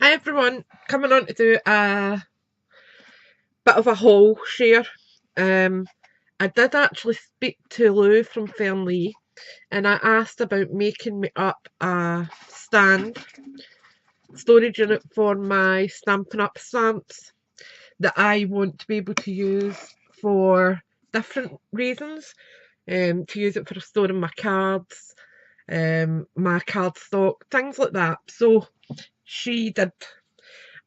Hi everyone, coming on to do a bit of a haul share. I did actually speak to Lou from Fernli and I asked about making me up a storage unit for my Stampin' Up stamps that I want to be able to use for different reasons. To use it for storing my cards, my cardstock, things like that. So she did,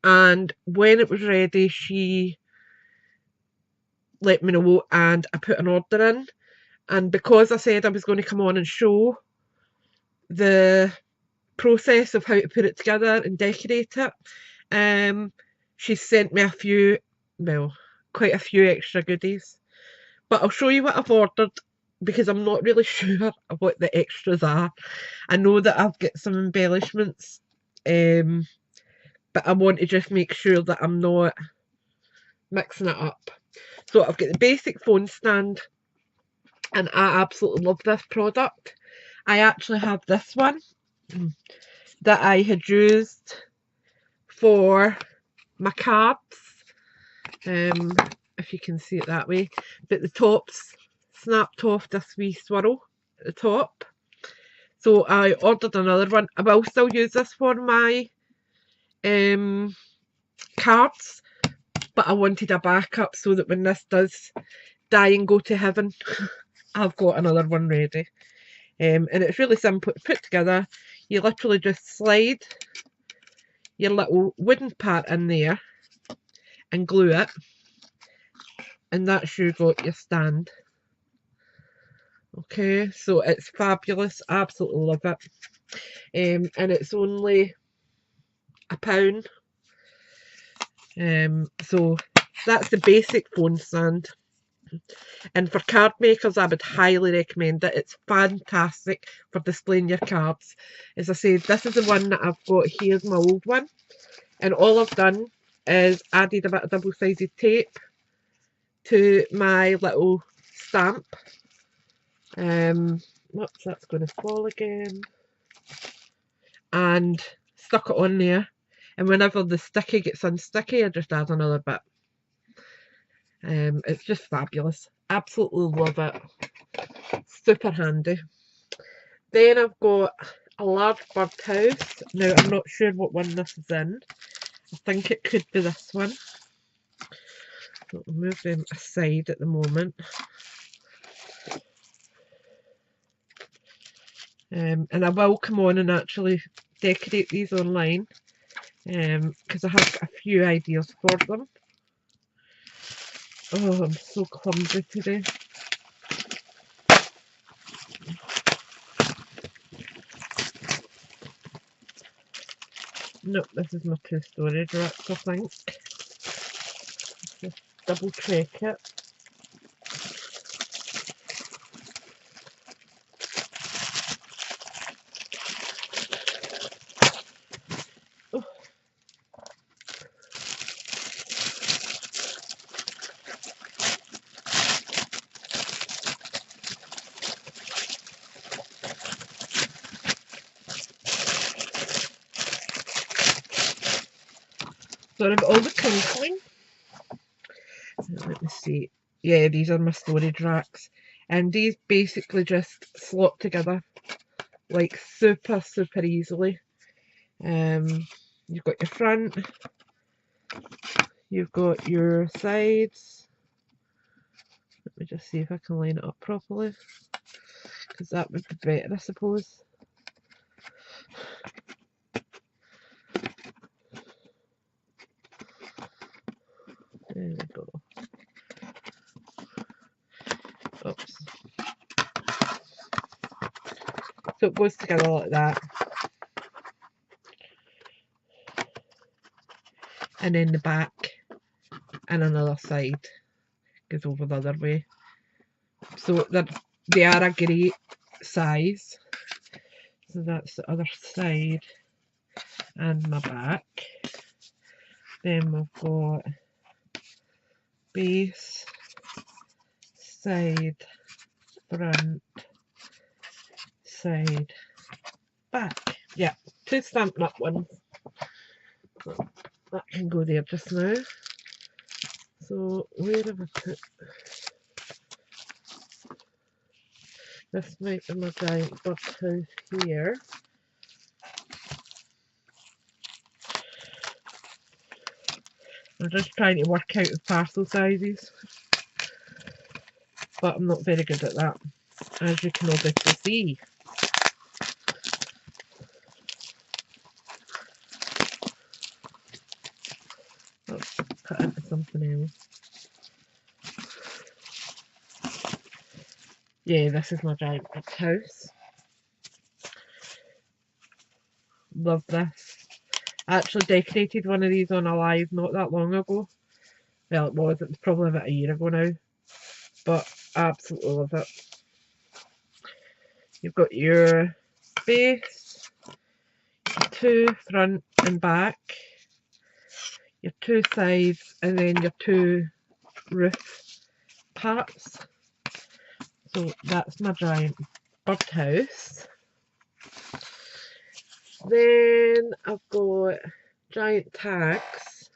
and when it was ready she let me know and I put an order in. And because I said I was going to come on and show the process of how to put it together and decorate it, she sent me quite a few extra goodies. But I'll show you what I've ordered because I'm not really sure of what the extras are. I know that I've got some embellishments, but I want to just make sure that I'm not mixing it up. So I've got the basic phone stand, and I absolutely love this product. I actually have this one that I had used for my cards, if you can see it that way, but the top's snapped off this wee swirl at the top. So I ordered another one. I will still use this for my cards, but I wanted a backup so that when this does die and go to heaven, I've got another one ready. And it's really simple to put together. You literally just slide your little wooden part in there and glue it, and that's you got your stand. Okay, so it's fabulous. Absolutely love it. And it's only £1. So that's the basic phone stand. And for card makers, I would highly recommend it. It's fantastic for displaying your cards. As I said, this is the one that I've got. Here's my old one. And all I've done is added a bit of double-sided tape to my little stamp. Whoops, that's going to fall again. And stuck it on there. And whenever the sticky gets unsticky, I just add another bit. It's just fabulous. Absolutely love it. Super handy. Then I've got a large birdhouse. Now I'm not sure what one this is in. I think it could be this one. I'll move them aside at the moment. And I will come on and actually decorate these online, because I have a few ideas for them. Oh, I'm so clumsy today. Nope, this is my 2 storage racks, I think. Just double check it. Oh. So I've got all the crinkling. Let me see. Yeah, these are my storage racks. And these basically just slot together like super easily. You've got your front, you've got your sides. Let me just see if I can line it up properly, because that would be better, I suppose. There we go. Oops. So it goes together like that. And then the back and another side goes over the other way. So they are a great size. So that's the other side and my back. Then we've got base, side, front, side, back. Yeah, 2 Stampin' Up ones. that can go there just now. So where have I put this? Might be my giant birdhouse here. I'm just trying to work out the parcel sizes, but I'm not very good at that, as you can obviously see. Let's cut into something else. Yeah, this is my giant birdhouse. Love this. I actually decorated one of these on a live not that long ago. Well, it was probably about a year ago now, but I absolutely love it. You've got your base, your two front and back, your two sides, and then your two roof parts. So that's my giant birdhouse. Then I've got giant tags,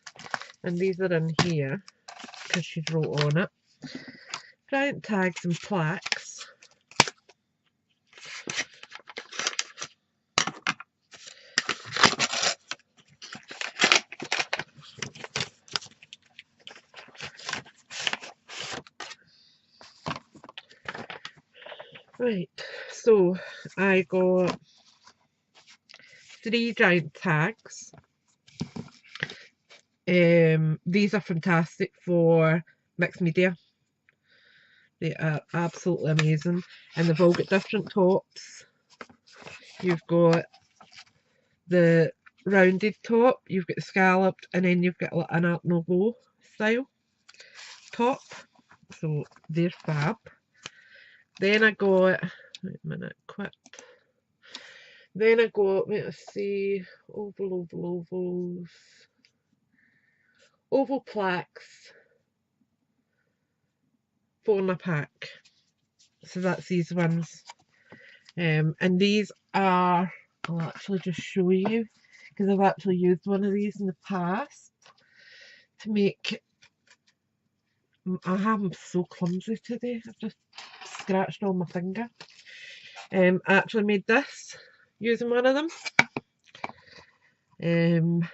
and these are in here because she wrote on it. Giant tags and plaques. Right, so I got 3 giant tags. These are fantastic for mixed media. They are absolutely amazing, and they've all got different tops. You've got the rounded top, you've got the scalloped, and then you've got an Art Nouveau style top. So they're fab. Then I got, wait a minute, quit. Then I got, let's see, ovals, oval plaques, 4 in a pack. So that's these ones. And these are, I'll actually just show you, because I've actually used one of these in the past to make, I am so clumsy today, I've just scratched on my finger. I actually made this using one of them. And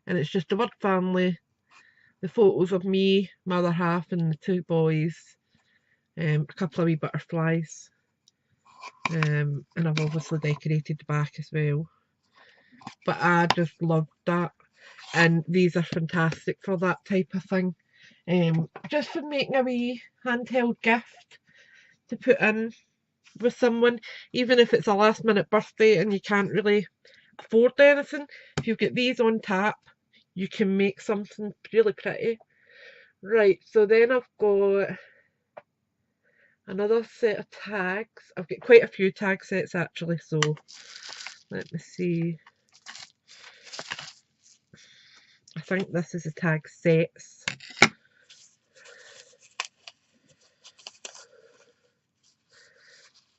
it's just a bird family, the photos of me, my other half, and the 2 boys, a couple of wee butterflies, and I've obviously decorated the back as well. But I just loved that, and these are fantastic for that type of thing. Just for making a wee handheld gift to put in with someone, even if it's a last minute birthday and you can't really afford anything. If you've got these on tap, you can make something really pretty. Right, so then I've got another set of tags. I've got quite a few tag sets actually, so let me see. I think this is the tag sets.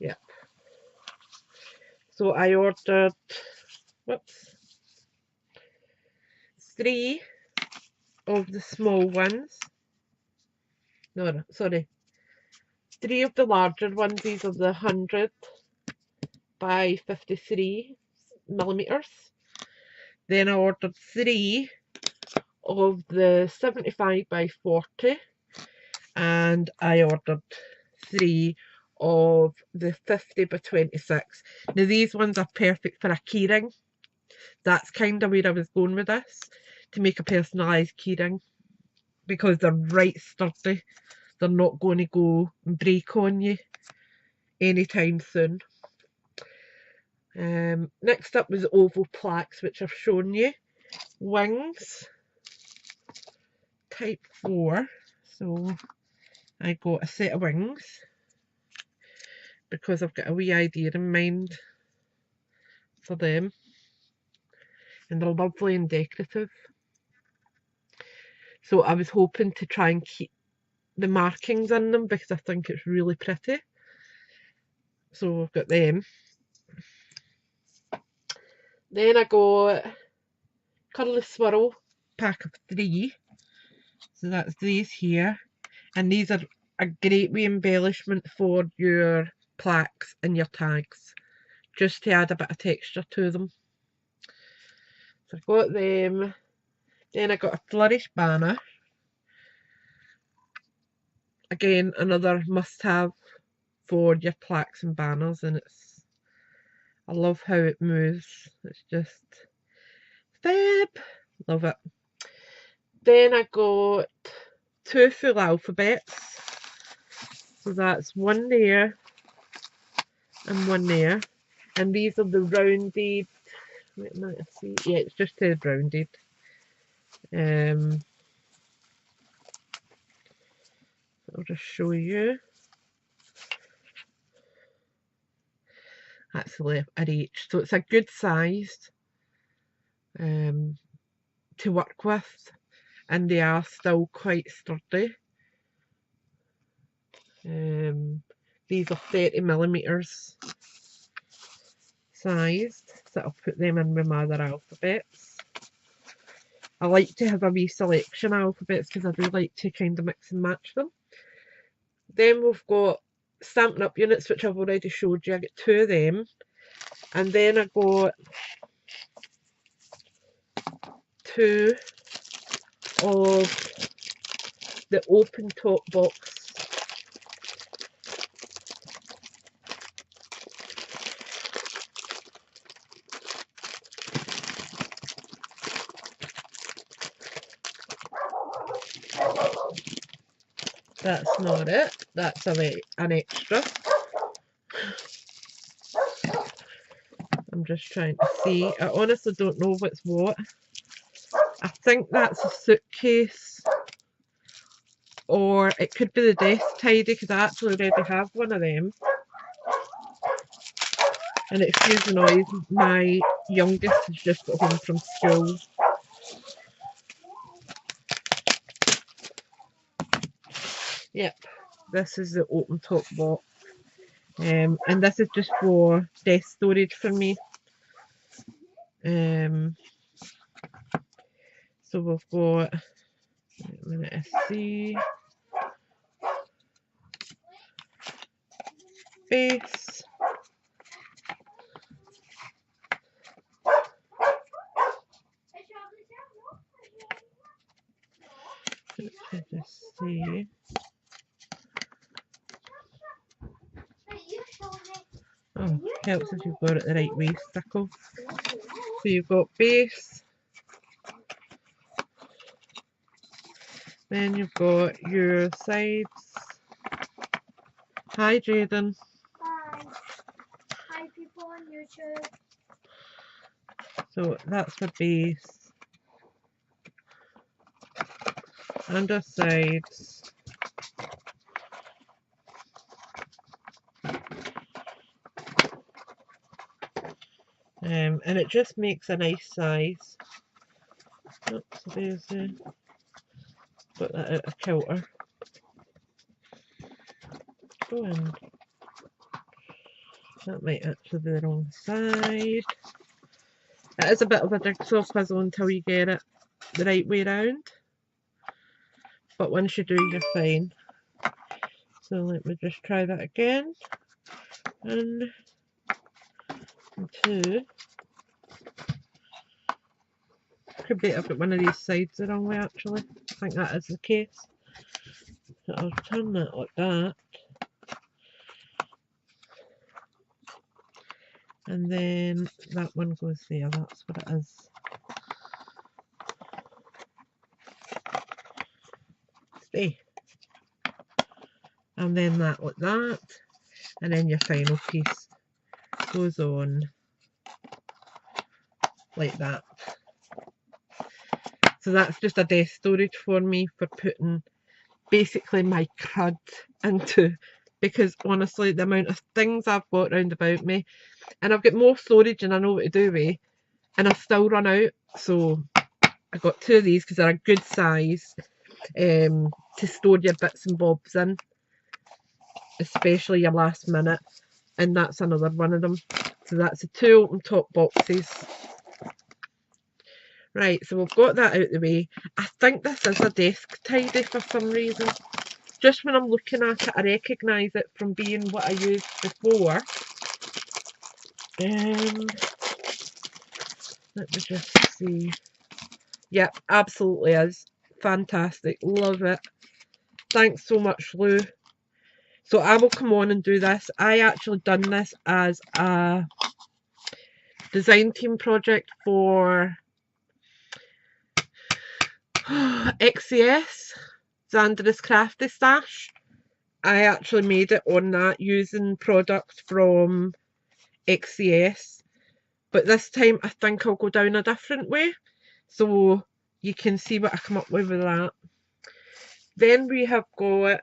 Yep. So I ordered, whoops, 3 of the small ones. No, sorry. 3 of the larger ones. These are the 100 by 53 millimeters. Then I ordered 3 of the 75 by 40, and I ordered 3 of the 50 by 26. Now these ones are perfect for a keyring. That's kind of where I was going with this, to make a personalised keyring, because they're right sturdy. They're not going to go and break on you anytime soon. Next up was oval plaques, which I've shown you. Wings, type 4. So I got a set of wings because I've got a wee idea in mind for them, and they're lovely and decorative. So I was hoping to try and keep the markings in them because I think it's really pretty. So I've got them. Then I got a Curly Swirl pack of 3. So that's these here. And these are a great wee embellishment for your plaques and your tags, just to add a bit of texture to them. So I got them. Then I got a Flourish Banner. Again, another must-have for your plaques and banners, and I love how it moves. It's just fab. Love it. Then I got 2 full alphabets. So that's one there and one there. And these are the rounded. Wait a minute, see. Yeah, it's just rounded. I'll just show you. Actually, at each. So it's a good size to work with, and they are still quite sturdy. These are 30mm sized, so I'll put them in with my other alphabets. I like to have a wee selection of alphabets because I do like to kind of mix and match them. Then we've got Stampin' Up units, which I've already showed you. I got 2 of them. And then I got 2 of the open top box. That's not it. That's an extra. I'm just trying to see. I honestly don't know what's what. I think that's a suitcase, or it could be the desk tidy, because I actually already have one of them. And excuse the noise, my youngest has just got home from school. Yep, this is the open top box. And this is just for desk storage for me. So we've got, wait a minute, see, base, let's just see. Oh, helps if you've got it the right way, Stickle. So you've got base, then you've got your sides. Hi, Jaden. Hi. Hi, people on YouTube. So that's for base. And our sides. And it just makes a nice size. Oops, there's got that out of kilter. Go in. That might actually be the wrong side. It is a bit of a jigsaw puzzle until you get it the right way round. But once you do, you're fine. So let me just try that again. 1 and 2. Could be I've got one of these sides the wrong way actually. I think that is the case. So I'll turn that like that. And then that one goes there, that's what it is. Stay. And then that like that. And then your final piece goes on like that. So that's just a desk storage for me for putting basically my crud into, because honestly the amount of things I've got round about me, and I've got more storage and I know what to do with, and I still run out. So I got 2 of these because they're a good size to store your bits and bobs in, especially your last minute, and that's another one of them. So that's the 2 open top boxes Right, so we've got that out of the way. I think this is a desk tidy for some reason. Just when I'm looking at it, I recognise it from being what I used before. Let me just see. Yep, absolutely is. Fantastic. Love it. Thanks so much, Lou. So I will come on and do this. I actually done this as a design team project for XCS, Xanderous Crafty Stash. I actually made it on that using products from XCS. But this time I think I'll go down a different way. So you can see what I come up with that. Then we have got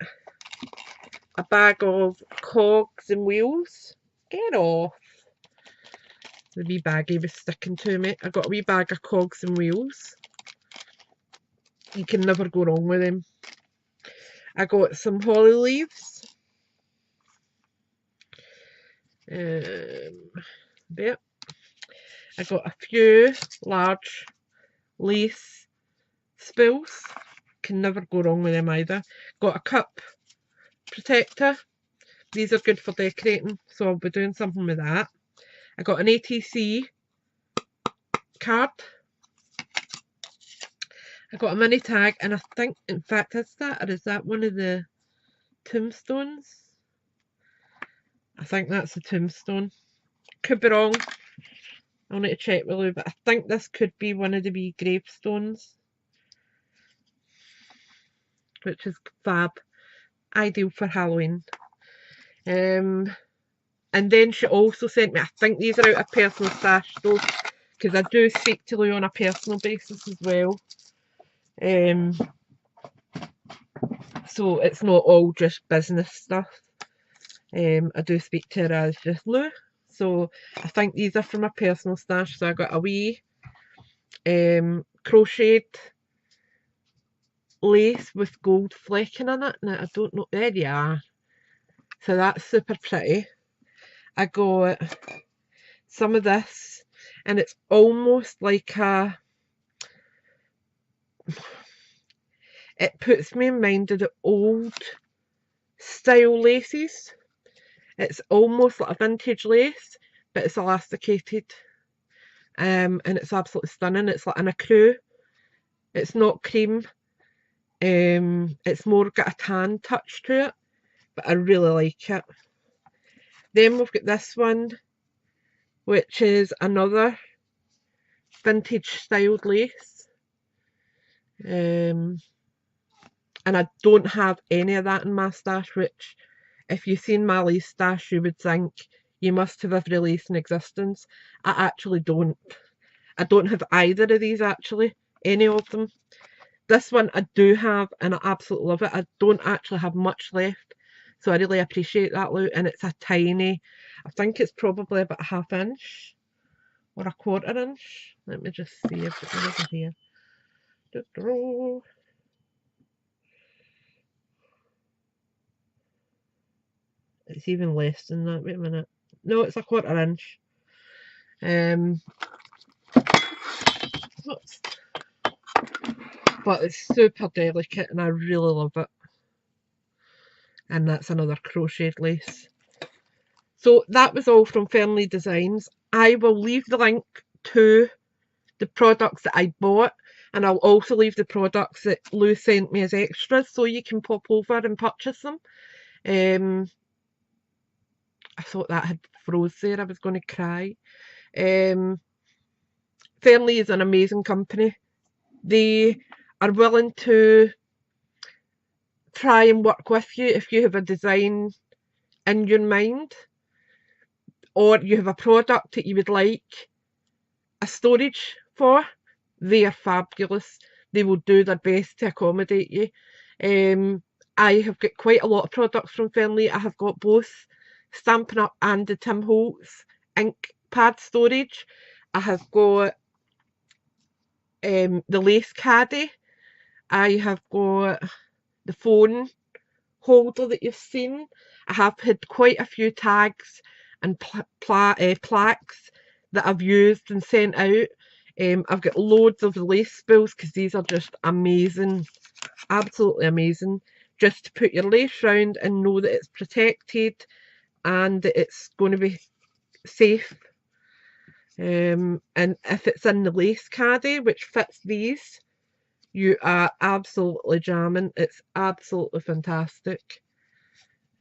a bag of cogs and wheels. Get off. The wee baggie was sticking to me. I got a wee bag of cogs and wheels. You can never go wrong with them. I got some holly leaves. There. I got a few large lace spools. Can never go wrong with them either. Got a cup protector. These are good for decorating, so I'll be doing something with that. I got an ATC card. I got a mini tag, and I think, in fact, is that one of the tombstones? I think that's a tombstone. Could be wrong. I'll need to check with Lou, but I think this could be one of the wee gravestones, which is fab. Ideal for Halloween. And then she also sent me, I think these are out of personal stash though, because I do speak to Lou on a personal basis as well. So it's not all just business stuff. I do speak to her as just Lou. So I think these are from my personal stash. So I got a wee crocheted lace with gold flecking in it. Now I don't know, there you are. So that's super pretty. I got some of this, and it's almost like a, it puts me in mind of the old style laces. It's almost like a vintage lace, but it's elasticated. And it's absolutely stunning. It's like in a crew. It's not cream. It's more got a tan touch to it, but I really like it. Then we've got this one, which is another vintage styled lace. And I don't have any of that in my stash, which, if you've seen my lace stash, you would think you must have every lace in existence. I actually don't. I don't have either of these, actually, any of them. This one I do have, and I absolutely love it. I don't actually have much left, so I really appreciate that, Lou. And it's a tiny, I think it's probably about a ½ inch or a ½ inch. Let me just see if it's over here. It's even less than that. Wait a minute. No, it's a ½ inch. But it's super delicate and I really love it. And that's another crocheted lace. So that was all from Fernli Designs. I will leave the link to the products that I bought, and I'll also leave the products that Lou sent me as extras, so you can pop over and purchase them. I thought that had froze there. I was going to cry. Fernli is an amazing company. They are willing to try and work with you if you have a design in your mind, or you have a product that you would like a storage for. They are fabulous. They will do their best to accommodate you. I have got quite a lot of products from Fernli. I have got both Stampin' Up and the Tim Holtz ink pad storage. I have got the lace caddy. I have got the phone holder that you've seen. I have had quite a few tags and plaques that I've used and sent out. I've got loads of lace spools because these are just amazing, absolutely amazing. Just to put your lace round and know that it's protected and that it's going to be safe. And if it's in the lace caddy, which fits these, you are absolutely jamming. It's absolutely fantastic.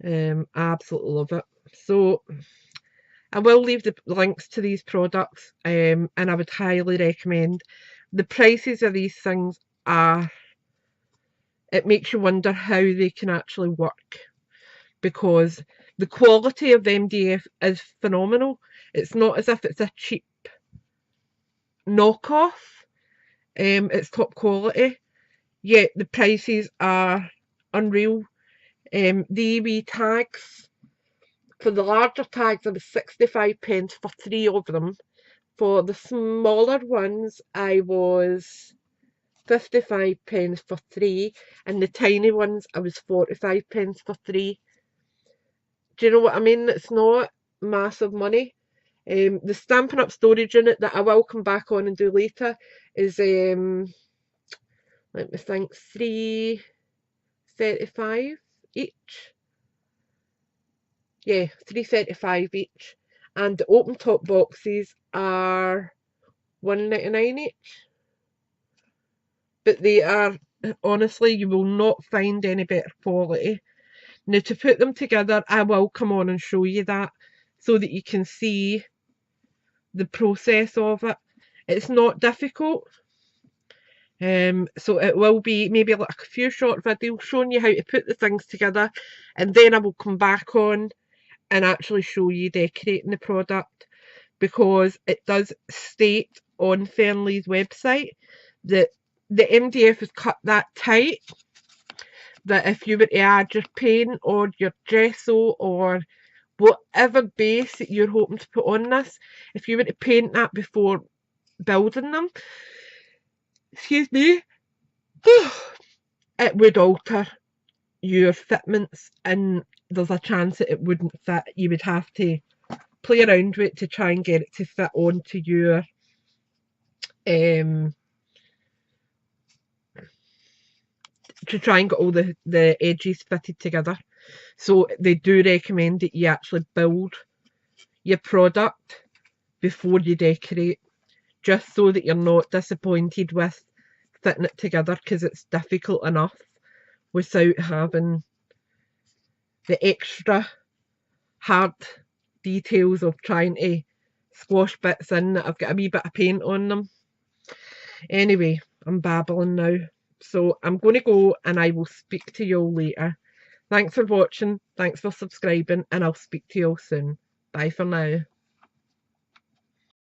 Absolutely love it. So I will leave the links to these products, and I would highly recommend. The prices of these things are, it makes you wonder how they can actually work, because the quality of the MDF is phenomenal. It's not as if it's a cheap knockoff. It's top quality, yet the prices are unreal. The wee tags, for the larger tags, it was 65p for 3 of them. For the smaller ones, I was 55p for 3, and the tiny ones, I was 45p for 3. Do you know what I mean? It's not massive money. The Stampin' Up storage unit that I will come back on and do later is, let me think, £3.35 each. Yeah, £3.35 each. And the open top boxes are £1.99 each. But they are, honestly, you will not find any better quality. Now, to put them together, I will come on and show you that so that you can see the process of it. It's not difficult. So it will be maybe like a few short videos showing you how to put the things together, and then I will come back on and actually show you decorating the product, because it does state on Fernli's website that the MDF is cut that tight that if you were to add your paint or your gesso or whatever base that you're hoping to put on this, if you were to paint that before building them, excuse me, it would alter your fitments, and there's a chance that it wouldn't fit. You would have to play around with it to try and get it to fit onto your to try and get all the edges fitted together. So they do recommend that you actually build your product before you decorate, just so that you're not disappointed with fitting it together, because it's difficult enough without having the extra hard details of trying to squash bits in that have got a wee bit of paint on them. Anyway, I'm babbling now, so I'm going to go and I will speak to you all later. Thanks for watching, thanks for subscribing, and I'll speak to you all soon. Bye for now.